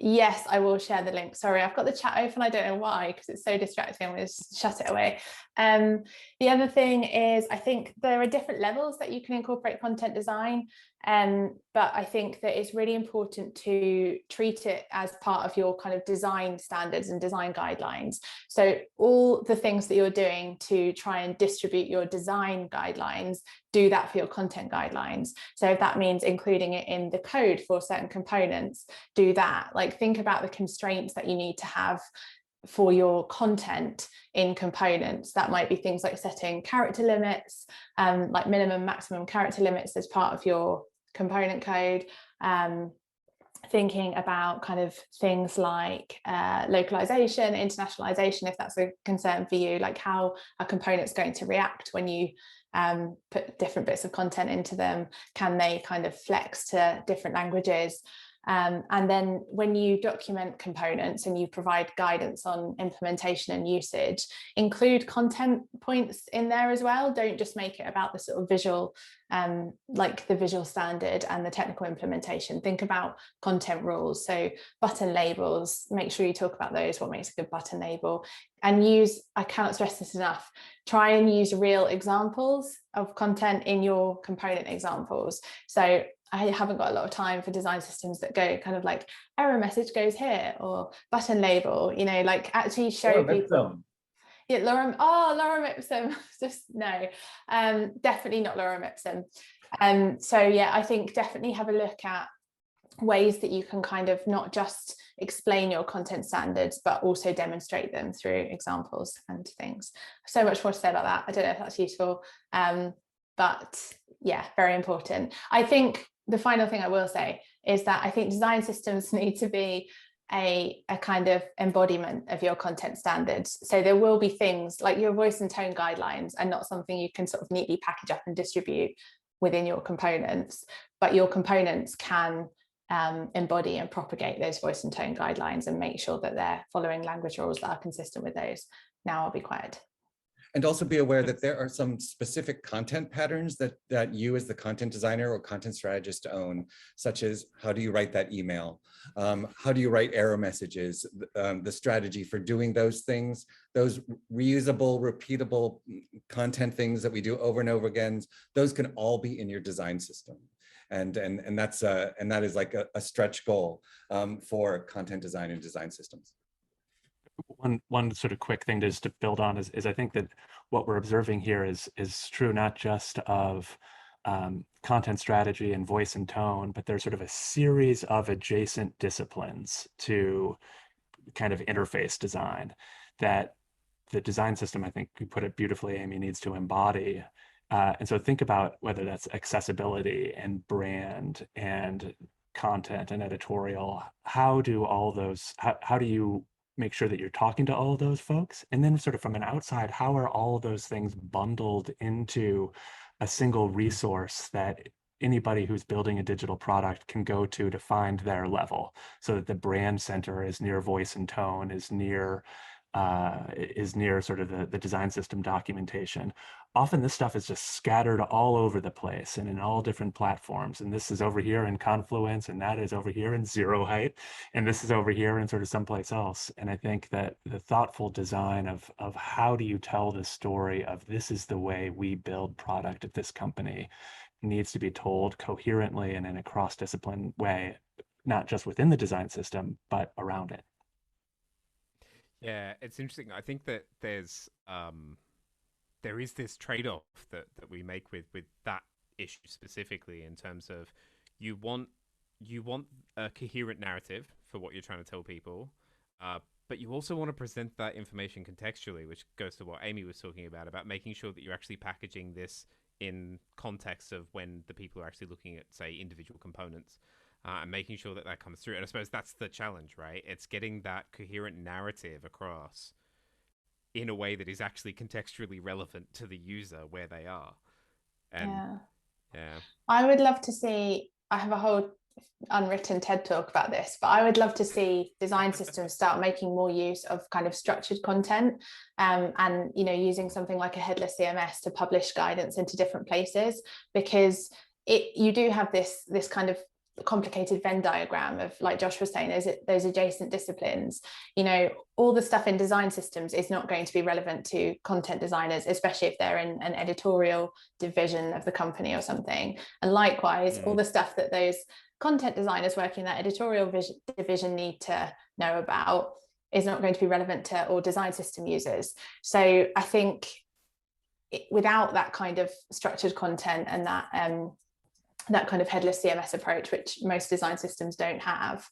Yes, I will share the link. Sorry, I've got the chat open. I don't know why, because it's so distracting. I'm going to shut it away. The other thing is, I think there are different levels that you can incorporate content design. But I think that it's really important to treat it as part of your kind of design standards and design guidelines. So all the things that you're doing to try and distribute your design guidelines, do that for your content guidelines. So if that means including it in the code for certain components, do that. Like, think about the constraints that you need to have for your content in components. That might be things like setting character limits, like minimum, maximum character limits as part of your component code, thinking about kind of things like localization, internationalization, if that's a concern for you, like how a component's going to react when you put different bits of content into them. Can they kind of flex to different languages? And then when you document components and you provide guidance on implementation and usage, include content points in there as well. Don't just make it about the sort of visual, like the visual standard and the technical implementation. Think about content rules. So button labels, make sure you talk about those, what makes a good button label, and use, I cannot stress this enough, try and use real examples of content in your component examples. So I haven't got a lot of time for design systems that go kind of like error message goes here or button label, you know, like actually show people. Yeah, lorem ipsum, just no, definitely not lorem ipsum. So yeah, I think definitely have a look at ways that you can kind of not just explain your content standards, but also demonstrate them through examples and things. So much more to say about that. I don't know if that's useful, but yeah, very important. I think the final thing I will say is that I think design systems need to be a kind of embodiment of your content standards. So there will be things like your voice and tone guidelines are not something you can sort of neatly package up and distribute within your components, but your components can embody and propagate those voice and tone guidelines and make sure that they're following language rules that are consistent with those. Now I'll be quiet. And also be aware that there are some specific content patterns that you as the content designer or content strategist own, such as how do you write that email? How do you write error messages? The strategy for doing those things, those reusable, repeatable content things that we do over and over again, those can all be in your design system. And that is like a stretch goal for content design and design systems. One sort of quick thing just to build on is I think that what we're observing here is true not just of content strategy and voice and tone, but there's sort of a series of adjacent disciplines to kind of interface design that the design system, I think you put it beautifully, Amy, needs to embody. And so think about whether that's accessibility and brand and content and editorial. How do all those, how do you make sure that you're talking to all of those folks? And then sort of from an outside, how are all of those things bundled into a single resource that anybody who's building a digital product can go to find their level, so that the brand center is near voice and tone, is near sort of the design system documentation. Often this stuff is just scattered all over the place and in all different platforms. And this is over here in Confluence, and that is over here in zeroheight, and this is over here in sort of someplace else. And I think that the thoughtful design of how do you tell the story of this is the way we build product at this company needs to be told coherently and in a cross-discipline way, not just within the design system, but around it. Yeah, it's interesting. I think that there is this trade-off that we make with that issue specifically, in terms of you want a coherent narrative for what you're trying to tell people, but you also want to present that information contextually, which goes to what Amy was talking about making sure that you're actually packaging this in context of when the people are actually looking at, say, individual components. And making sure that comes through. And I suppose that's the challenge, right? It's getting that coherent narrative across in a way that is actually contextually relevant to the user where they are. And yeah. I would love to see, I have a whole unwritten TED talk about this, but I would love to see design systems start making more use of kind of structured content, and, you know, using something like a headless CMS to publish guidance into different places, because you do have this kind of complicated Venn diagram of, like Josh was saying, those adjacent disciplines. You know, all the stuff in design systems is not going to be relevant to content designers, especially if they're in an editorial division of the company or something. And likewise, all the stuff that those content designers working in that editorial division need to know about is not going to be relevant to all design system users. So I think without that kind of structured content and that kind of headless CMS approach, which most design systems don't have,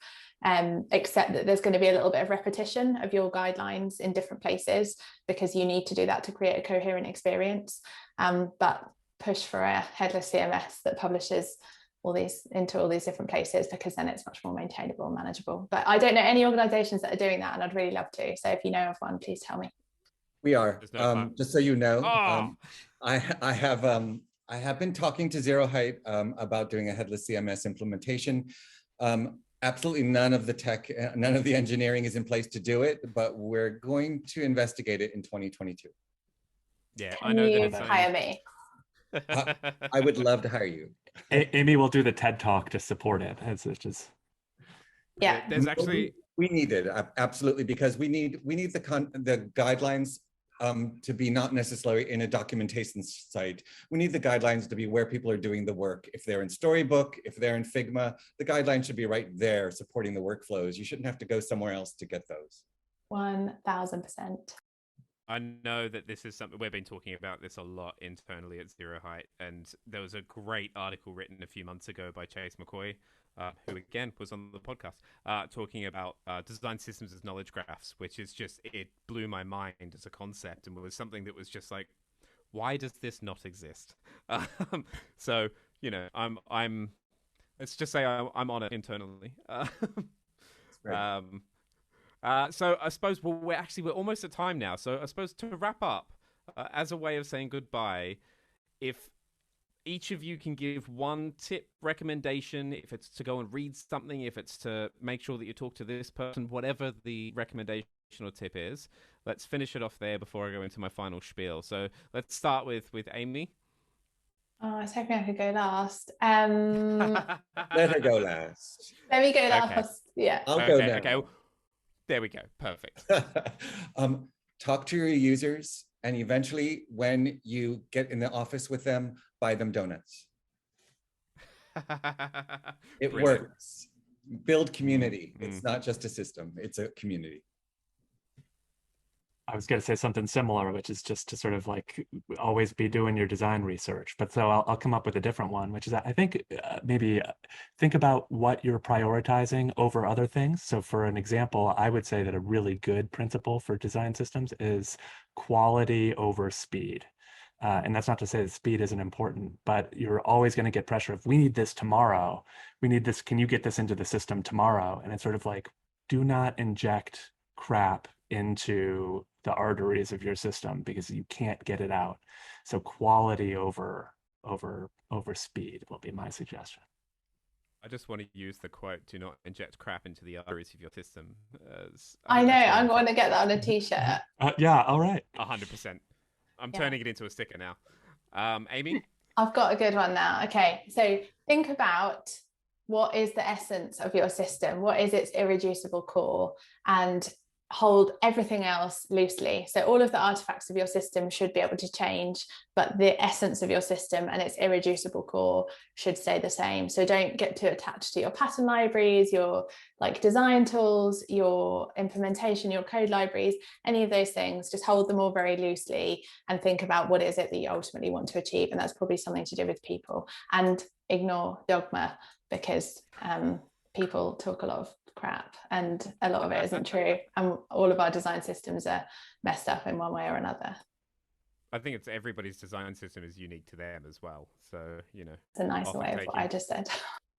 except that there's going to be a little bit of repetition of your guidelines in different places, because you need to do that to create a coherent experience. But push for a headless CMS that publishes into all these different places, because then it's much more maintainable and manageable. But I don't know any organizations that are doing that, and I'd really love to. So if you know of one, please tell me. We are. Just so you know, I have been talking to zeroheight about doing a headless CMS implementation. Absolutely none of the tech, none of the engineering is in place to do it, but we're going to investigate it in 2022. Yeah, I know that it's hire me. I would love to hire you. Amy will do the TED Talk to support it. It's just yeah. There's actually we need it absolutely, because we need the guidelines to be not necessarily in a documentation site. We need the guidelines to be where people are doing the work. If they're in Storybook, if they're in Figma, the guidelines should be right there supporting the workflows. You shouldn't have to go somewhere else to get those. 1000%. I know that this is something we've been talking about this a lot internally at zeroheight, and there was a great article written a few months ago by Chase McCoy, who again was on the podcast, talking about design systems as knowledge graphs, which is just, it blew my mind as a concept, and was something that was just like, why does this not exist? So, you know, I'm let's just say I'm on it internally. So I suppose we're almost at time now. So I suppose to wrap up, as a way of saying goodbye, if each of you can give one tip, recommendation, if it's to go and read something, if it's to make sure that you talk to this person, whatever the recommendation or tip is, let's finish it off there before I go into my final spiel. So let's start with Amy. Oh, I was hoping I could go last. Let her go last. Let me go last. Okay. Yeah. I'll go now. Okay. There we go. Perfect. Talk to your users, and eventually when you get in the office with them, buy them donuts. It works. Build community. It's not just a system, it's a community. I was going to say something similar, which is just to sort of like always be doing your design research. But so I'll come up with a different one, which is I think maybe think about what you're prioritizing over other things. So for an example, I would say that a really good principle for design systems is quality over speed. And that's not to say that speed isn't important, but you're always going to get pressure of, we need this tomorrow. We need this. Can you get this into the system tomorrow? And it's sort of like, do not inject crap into the arteries of your system because you can't get it out. So quality over speed will be my suggestion. I just want to use the quote, do not inject crap into the arteries of your system. I know, I'm going to get that on a t-shirt. Yeah, all right. 100%. I'm turning it into a sticker now. Amy? I've got a good one now. Okay, so think about what is the essence of your system? What is its irreducible core? And hold everything else loosely. So all of the artifacts of your system should be able to change, but the essence of your system and its irreducible core should stay the same. So don't get too attached to your pattern libraries, your like design tools, your implementation, your code libraries, any of those things. Just hold them all very loosely and think about what is it that you ultimately want to achieve. And that's probably something to do with people, and ignore dogma, because people talk a lot of crap and a lot of it isn't true, and all of our design systems are messed up in one way or another. I think it's everybody's design system is unique to them as well, so you know, it's a nice way of what I just said.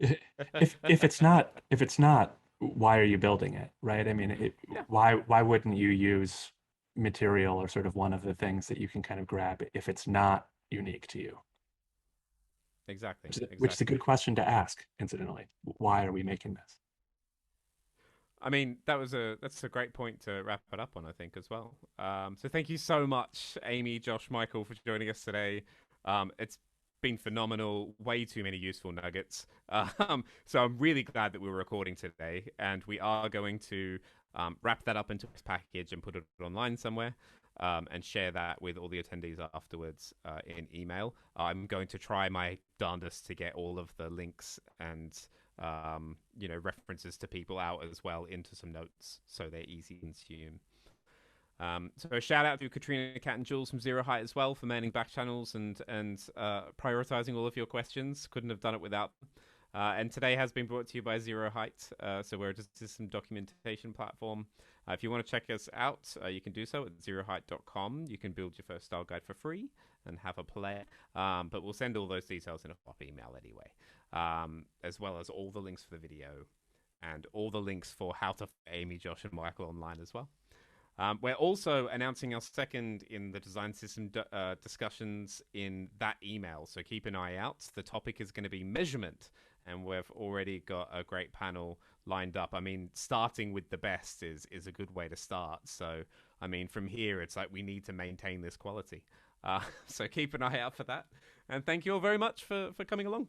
if it's not, why are you building it, right? I mean, why wouldn't you use material or sort of one of the things that you can kind of grab if it's not unique to you? Exactly. Which is a good question to ask, incidentally. Why are we making this? I mean, that's a great point to wrap it up on, I think, as well. So thank you so much, Amy, Josh, Michael, for joining us today. It's been phenomenal, way too many useful nuggets. So I'm really glad that we're recording today, and we are going to wrap that up into this package and put it online somewhere. And share that with all the attendees afterwards in email. I'm going to try my darndest to get all of the links and references to people out as well into some notes so they're easy to consume. So a shout out to Katrina, Kat, and Jules from Zeroheight as well for manning back channels and prioritizing all of your questions. Couldn't have done it without them. And today has been brought to you by Zeroheight. So we're a system documentation platform. If you want to check us out, you can do so at zeroheight.com. You can build your first style guide for free and have a play. But we'll send all those details in a pop email anyway, as well as all the links for the video and all the links for how to find Amy, Josh, and Michael online as well. We're also announcing our second in the design system discussions in that email. So keep an eye out. The topic is going to be measurement. And we've already got a great panel lined up. I mean, starting with the best is a good way to start. So, I mean, from here, it's like we need to maintain this quality. So keep an eye out for that. And thank you all very much for coming along.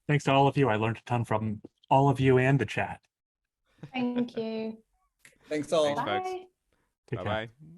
Thanks to all of you. I learned a ton from all of you and the chat. Thank you. Thanks all. Thanks, folks. Bye. Take care. Bye-bye.